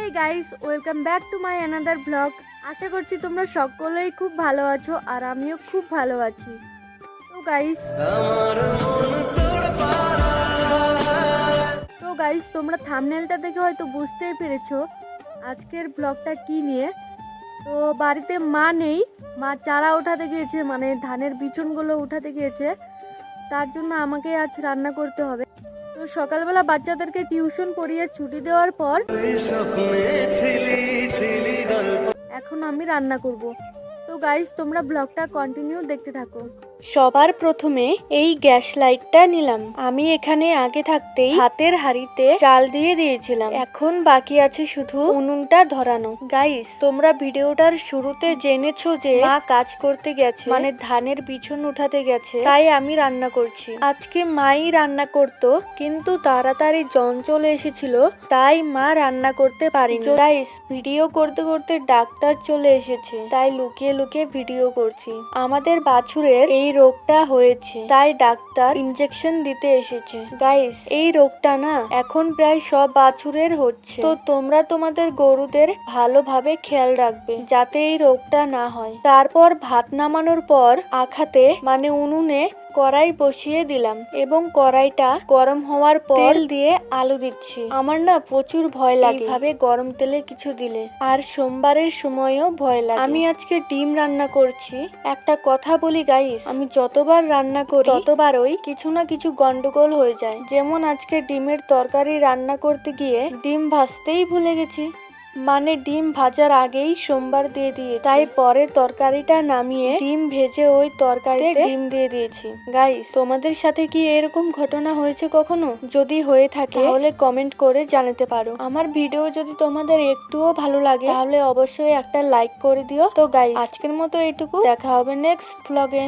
Hey guys, welcome back to my another blog. আশা করছি তোমরা সকলেই খুব ভালো আছো আর আমিও খুব ভালো আছি। তো গাইস তোমরা থাম্বনেলটা দেখে হয়তো বুঝতেই পেরেছো আজকের ব্লগটা কি নিয়ে। তো বাড়িতে মা নেই, মা চারা উঠাতে গিয়েছে, মানে ধানের বিচুনগুলো উঠাতে গিয়েছে, তার জন্য আমাকে আজ রান্না করতে হবে। তো সকালবেলা বাচ্চাদেরকে টিউশন পড়িয়ে ছুটি দেওয়ার পর এখন আমি রান্না করব। তো গাইস তোমরা ব্লগটা কন্টিনিউ দেখতে থাকো। সবার প্রথমে এই গ্যাস লাইটটা নিলাম। আমি এখানে আগে থাকতেই হাতের হাঁড়িতে চাল দিয়ে দিয়েছিলাম, এখন বাকি আছে শুধু উনুনটা ধরানো। গাইস তোমরা ভিডিওটার শুরুতে জেনেছো যে মা কাজ করতে গেছে, মানে ধানের বিছুন উঠাতে গেছে, তাই আমি রান্না করছি। আজকে মাই রান্না করতো, কিন্তু তাড়াতাড়ি জন চলে এসেছিল, তাই মা রান্না করতে পারেনি। গাইস ভিডিও করতে করতে ডাক্তার চলে এসেছে, তাই লুকিয়ে লুকিয়ে ভিডিও করছি। আমাদের বাছুরের এই রোগটা হয়েছে, তাই ডাক্তার ইনজেকশন দিতে এসেছে। গাইস এই রোগটা না এখন প্রায় সব বাছুরের হচ্ছে, তো তোমরা তোমাদের গরুদের ভালোভাবে খেয়াল রাখবে যাতে এই রোগটা না হয়। তারপর ভাত নামানোর পর আখাতে মানে উনুনে কড়াই বসিয়ে দিলাম এবং কড়াইটা গরম হওয়ার পর তেল দিয়ে আলু দিচ্ছি। আমার না প্রচুর ভয় লাগে এইভাবে গরম তেলে কিছু দিলে, আর সোমবারের সময়ও ভয় লাগে। আমি আজকে ডিম রান্না করছি। একটা কথা বলি গাইস, আমি যতবার রান্না করি ততবারই কিছু না কিছু গন্ডগোল হয়ে যায়। যেমন আজকে ডিমের তরকারি রান্না করতে গিয়ে ডিম ভাজতেই ভুলে গেছি, মানে ডিম ভাজার আগেই সোমবার দিয়ে দিয়েছি, তাই পরে তরকারিটা নামিয়ে ডিম ভেজে ওই তরকারিতে ডিম দিয়ে দিয়েছি। গাইস তোমাদের সাথে কি এরকম ঘটনা হয়েছে কখনো? যদি হয়ে থাকে তাহলে কমেন্ট করে জানাতে পারো। আমার ভিডিও যদি তোমাদের একটুও ভালো লাগে তাহলে অবশ্যই একটা লাইক করে দিও। তো গাইস আজকের মতো এইটুকু, দেখা হবে নেক্সট ব্লগে।